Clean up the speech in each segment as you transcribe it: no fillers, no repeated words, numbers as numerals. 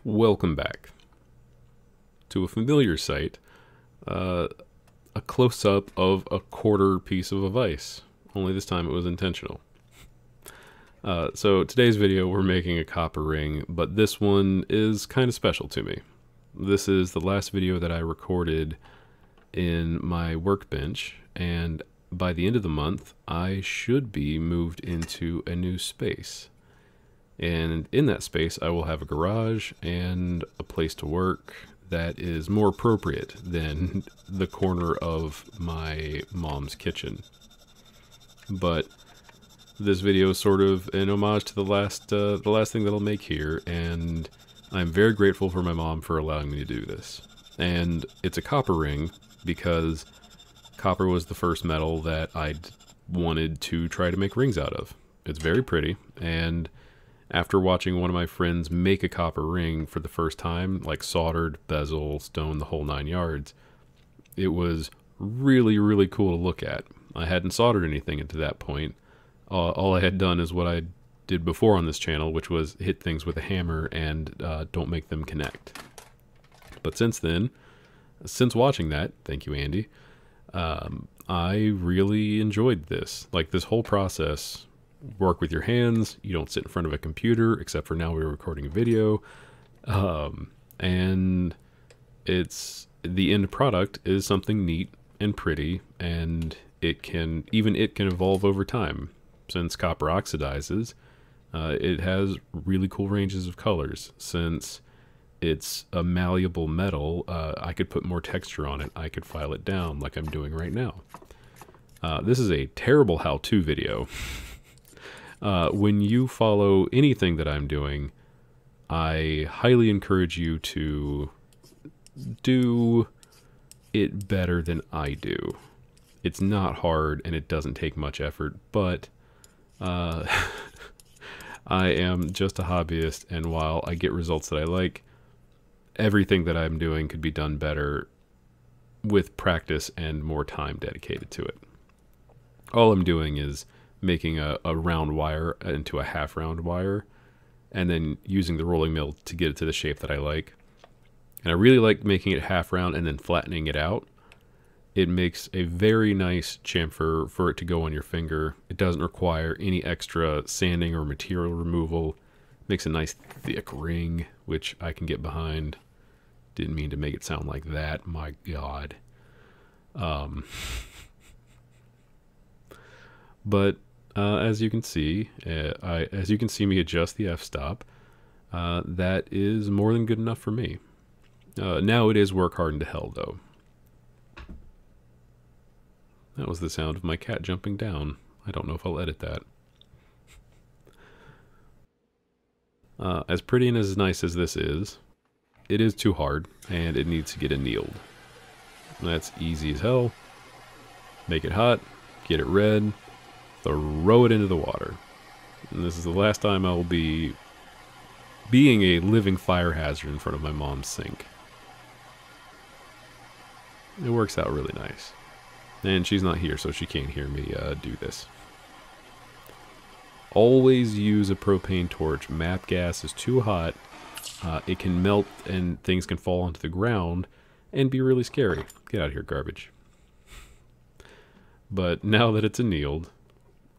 Welcome back to a familiar sight, a close-up of a quarter piece of a vise, only this time it was intentional. So today's video we're making a copper ring, but this one is kind of special to me. This is the last video that I recorded in my workbench, and by the end of the month I should be moved into a new space. And in that space I will have a garage and a place to work that is more appropriate than the corner of my mom's kitchen. But this video is sort of an homage to the last thing that I'll make here, and I'm very grateful for my mom for allowing me to do this. And it's a copper ring because copper was the first metal that I wanted to try to make rings out of. It's very pretty, and after watching one of my friends make a copper ring for the first time, like soldered, bezel, stone, the whole 9 yards, it was really, really cool to look at. I hadn't soldered anything into that point. All I had done is what I did before on this channel, which was hit things with a hammer and don't make them connect. But since then, since watching that, thank you, Andy, I really enjoyed this. Like, this whole process. Work with your hands, you don't sit in front of a computer, except for now we're recording a video, and it's the end product is something neat and pretty, and it can evolve over time. Since copper oxidizes, it has really cool ranges of colors. Since it's a malleable metal, I could put more texture on it, I could file it down like I'm doing right now. This is a terrible how-to video. When you follow anything that I'm doing, I highly encourage you to do it better than I do. It's not hard and it doesn't take much effort, but I am just a hobbyist, and while I get results that I like, everything that I'm doing could be done better with practice and more time dedicated to it. All I'm doing is making a round wire into a half round wire, and then using the rolling mill to get it to the shape that I like. And I really like making it half round and then flattening it out. It makes a very nice chamfer for it to go on your finger. It doesn't require any extra sanding or material removal. Makes a nice thick ring, which I can get behind. Didn't mean to make it sound like that, my god. But as you can see, me adjust the f-stop. That is more than good enough for me. Now it is work hardened to hell, though. That was the sound of my cat jumping down. I don't know if I'll edit that. As pretty and as nice as this is, it is too hard, and it needs to get annealed. That's easy as hell. Make it hot, get it red, throw it into the water. And this is the last time I'll be being a living fire hazard in front of my mom's sink. It works out really nice. And she's not here, so she can't hear me do this. Always use a propane torch. MAP gas is too hot. It can melt and things can fall onto the ground and be really scary. Get out of here, garbage. But now that it's annealed,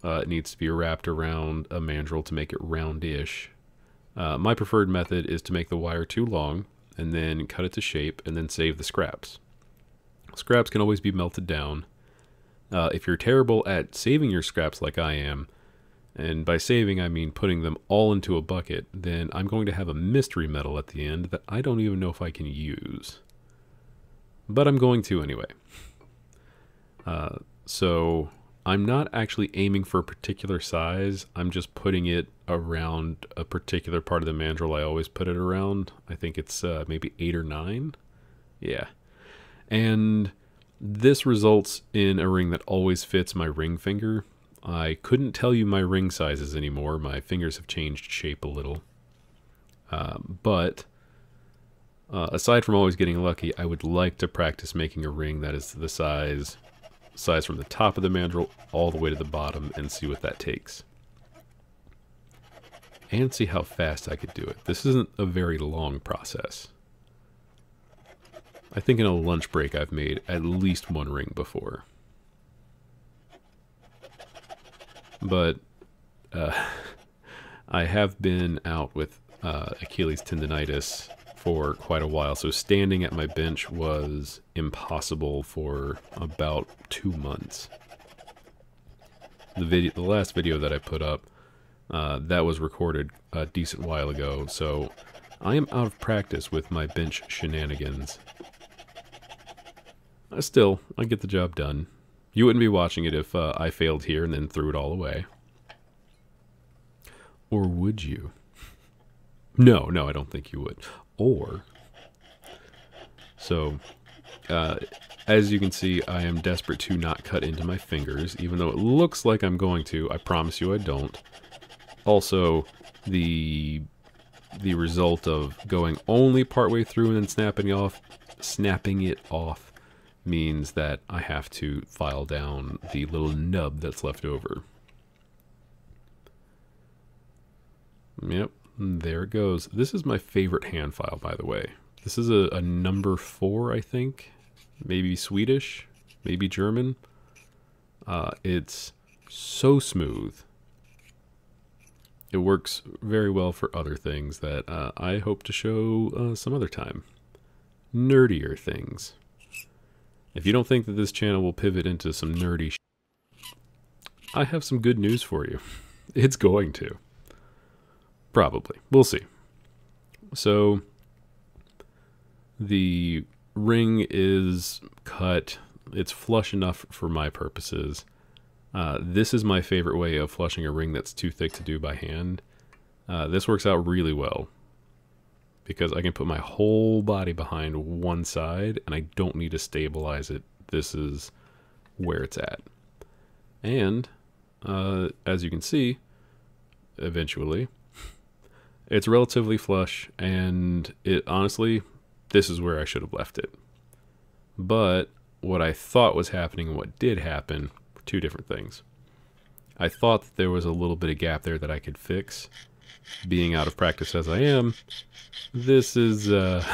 it needs to be wrapped around a mandrel to make it roundish. My preferred method is to make the wire too long and then cut it to shape and then save the scraps. Scraps can always be melted down. If you're terrible at saving your scraps like I am, and by saving I mean putting them all into a bucket, then I'm going to have a mystery metal at the end that I don't even know if I can use. But I'm going to anyway. So I'm not actually aiming for a particular size. I'm just putting it around a particular part of the mandrel I always put it around. I think it's maybe 8 or 9. Yeah. And this results in a ring that always fits my ring finger. I couldn't tell you my ring sizes anymore. My fingers have changed shape a little. But aside from always getting lucky, I would like to practice making a ring that is the size from the top of the mandrel all the way to the bottom and see what that takes. and see how fast I could do it. This isn't a very long process. I think in a lunch break I've made at least one ring before. But I have been out with Achilles tendonitis for quite a while, so standing at my bench was impossible for about 2 months. The last video that I put up, that was recorded a decent while ago, so I am out of practice with my bench shenanigans. Still, I get the job done. You wouldn't be watching it if I failed here and then threw it all away. Or would you? No, I don't think you would. Or, so, as you can see, I am desperate to not cut into my fingers, even though it looks like I'm going to. I promise you I don't. Also, the result of going only partway through and then snapping it off means that I have to file down the little nub that's left over. Yep, there it goes. This is my favorite hand file, by the way. This is a number 4, I think. Maybe Swedish, maybe German. It's so smooth. It works very well for other things that I hope to show some other time. Nerdier things. If you don't think that this channel will pivot into some nerdy I have some good news for you. It's going to. Probably. We'll see. So, the ring is cut. It's flush enough for my purposes. This is my favorite way of flushing a ring that's too thick to do by hand. This works out really well, because I can put my whole body behind one side, and I don't need to stabilize it. This is where it's at. And, as you can see, eventually, it's relatively flush, and it honestly, this is where I should have left it. But what I thought was happening and what did happen were two different things. I thought that there was a little bit of gap there that I could fix. Being out of practice as I am, this is the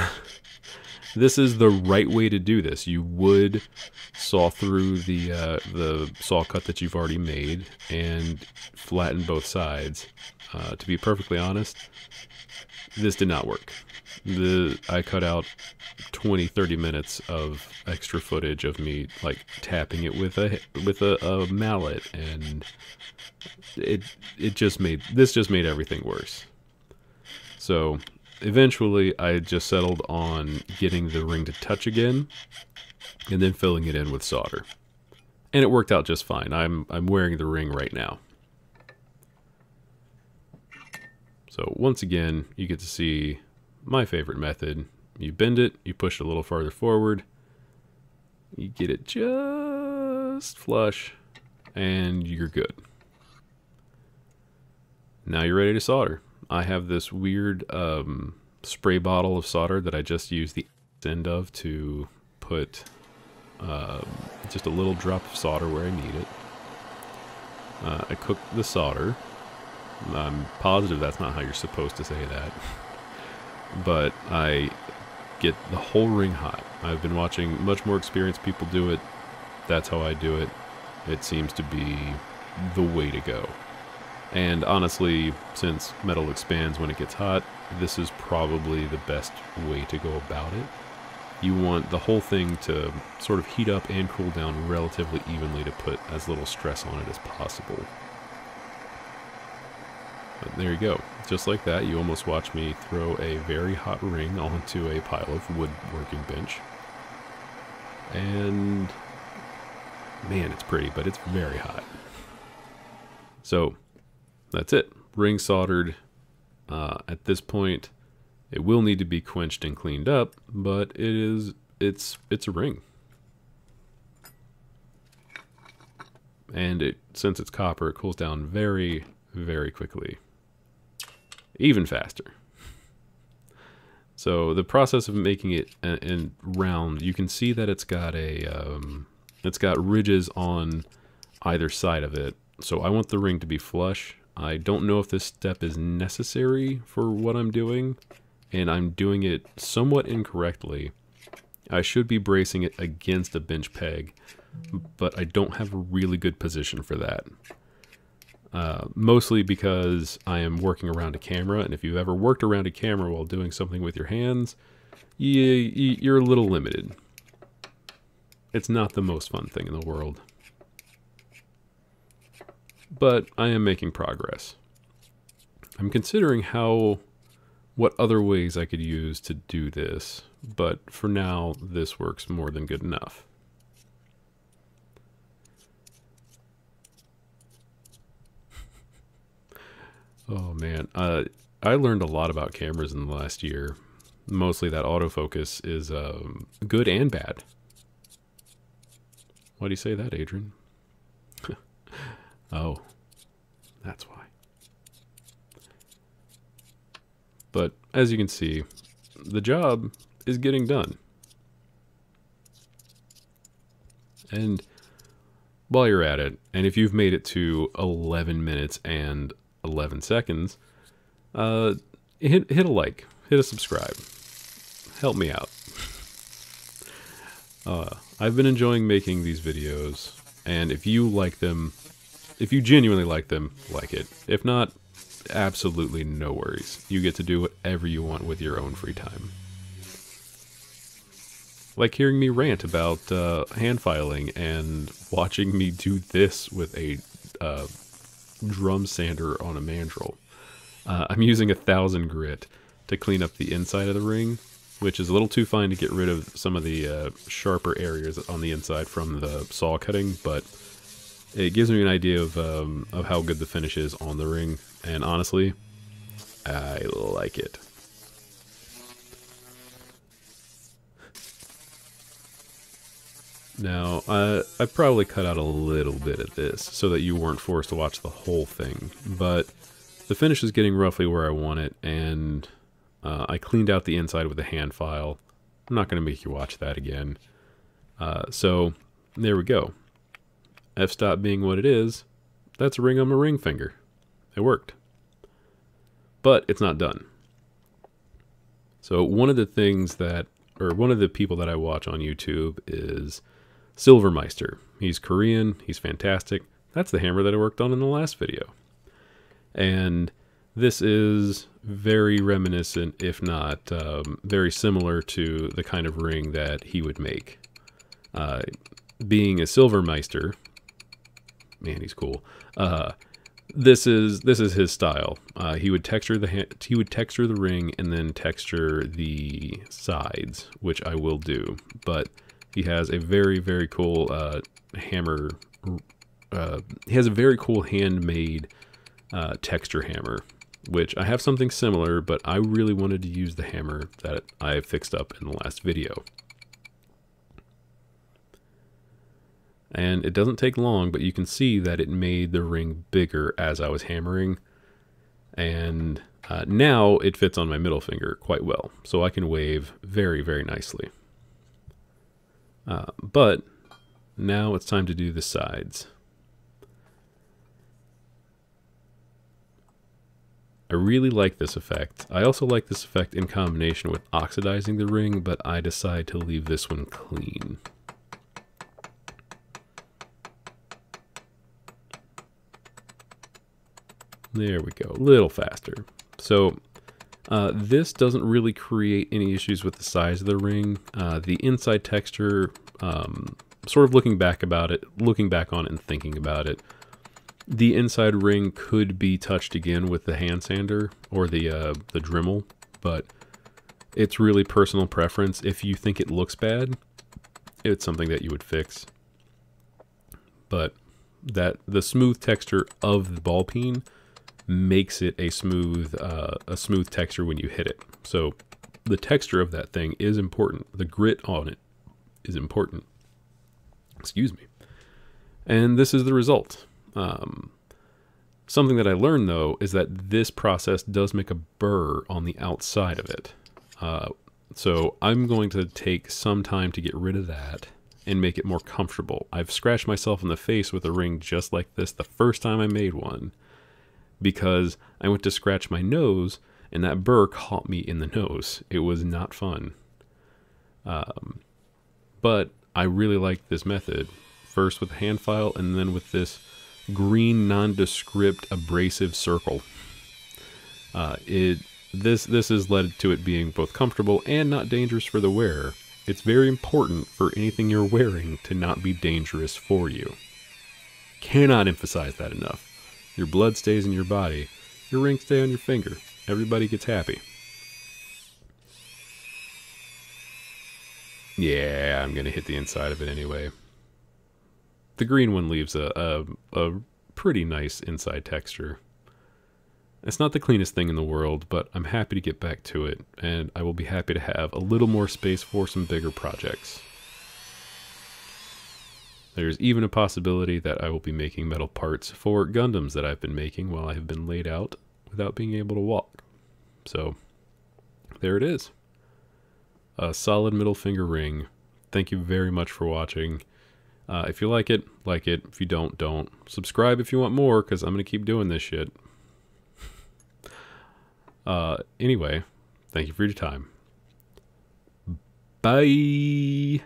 right way to do this. You would saw through the saw cut that you've already made and flatten both sides. To be perfectly honest, this did not work. I cut out 20-30 minutes of extra footage of me like tapping it with a mallet, and this just made everything worse. So eventually I just settled on getting the ring to touch again and then filling it in with solder. And it worked out just fine. I'm wearing the ring right now. So once again, you get to see my favorite method. You bend it, you push it a little farther forward, you get it just flush, and you're good. Now you're ready to solder. I have this weird spray bottle of solder that I just use the end of to put just a little drop of solder where I need it. I cook the solder. I'm positive that's not how you're supposed to say that. But I get the whole ring hot. I've been watching much more experienced people do it. That's how I do it. It seems to be the way to go. And honestly, since metal expands when it gets hot, this is probably the best way to go about it. You want the whole thing to sort of heat up and cool down relatively evenly to put as little stress on it as possible. But there you go. Just like that, you almost watch me throw a very hot ring onto a pile of woodworking bench. And man, it's pretty, but it's very hot. So that's it. Ring soldered. At this point, it will need to be quenched and cleaned up, but it's a ring. And since it's copper, it cools down very, very quickly. Even faster. So the process of making it in round, you can see that it's got ridges on either side of it. So I want the ring to be flush I don't know if this step is necessary for what I'm doing, and I'm doing it somewhat incorrectly. I should be bracing it against a bench peg, but I don't have a really good position for that. Mostly because I am working around a camera, and if you've ever worked around a camera while doing something with your hands, you're a little limited. It's not the most fun thing in the world. But I am making progress. I'm considering what other ways I could use to do this, but for now, this works more than good enough. Oh man, I learned a lot about cameras in the last year. Mostly that autofocus is good and bad. Why do you say that, Adrian? Oh, that's why. But as you can see, the job is getting done. And while you're at it, and if you've made it to 11 minutes and 11 seconds, hit a like, hit a subscribe. Help me out. I've been enjoying making these videos, and if you like them, if you genuinely like them, like it. If not, absolutely no worries. You get to do whatever you want with your own free time. Like hearing me rant about hand filing and watching me do this with a drum sander on a mandrel. I'm using 1000 grit to clean up the inside of the ring, which is a little too fine to get rid of some of the sharper areas on the inside from the saw cutting, but it gives me an idea of how good the finish is on the ring, and honestly, I like it. Now, I probably cut out a little bit of this so that you weren't forced to watch the whole thing, but the finish is getting roughly where I want it, and I cleaned out the inside with a hand file. I'm not going to make you watch that again. So, there we go. F-stop being what it is, that's a ring on my ring finger. It worked. But it's not done. So one of the people that I watch on YouTube is Silvermeister. He's Korean, he's fantastic. That's the hammer that I worked on in the last video. And this is very reminiscent, if not very similar to the kind of ring that he would make. Being a Silvermeister, man, he's cool. This is his style. He would texture the ring and then texture the sides, which I will do. But he has a very cool hammer. He has a very cool handmade texture hammer, which I have something similar, but I really wanted to use the hammer that I fixed up in the last video. And it doesn't take long, but you can see that it made the ring bigger as I was hammering. And now it fits on my middle finger quite well, so I can wave very nicely. But now it's time to do the sides. I really like this effect. I also like this effect in combination with oxidizing the ring, but I decide to leave this one clean. There we go, a little faster. So this doesn't really create any issues with the size of the ring. The inside texture, sort of looking back on it and thinking about it, the inside ring could be touched again with the hand sander or the Dremel, but it's really personal preference. If you think it looks bad, it's something that you would fix. But the smooth texture of the ball peen makes it a smooth texture when you hit it. So the texture of that thing is important. The grit on it is important. Excuse me. And this is the result. Something that I learned though is that this process does make a burr on the outside of it. So I'm going to take some time to get rid of that and make it more comfortable. I've scratched myself in the face with a ring just like this the first time I made one. because I went to scratch my nose and that burr caught me in the nose. It was not fun. But I really liked this method. First with the hand file and then with this green nondescript abrasive circle. This has led to it being both comfortable and not dangerous for the wearer. It's very important for anything you're wearing to not be dangerous for you. Cannot emphasize that enough. Your blood stays in your body. Your rings stay on your finger. Everybody gets happy. Yeah, I'm going to hit the inside of it anyway. The green one leaves a pretty nice inside texture. It's not the cleanest thing in the world, but I'm happy to get back to it, and I will be happy to have a little more space for some bigger projects. There's even a possibility that I will be making metal parts for Gundams that I've been making while I have been laid out without being able to walk. So, there it is. A solid middle finger ring. Thank you very much for watching. If you like it, like it. If you don't, don't. Subscribe if you want more, because I'm going to keep doing this shit. Anyway, thank you for your time. Bye!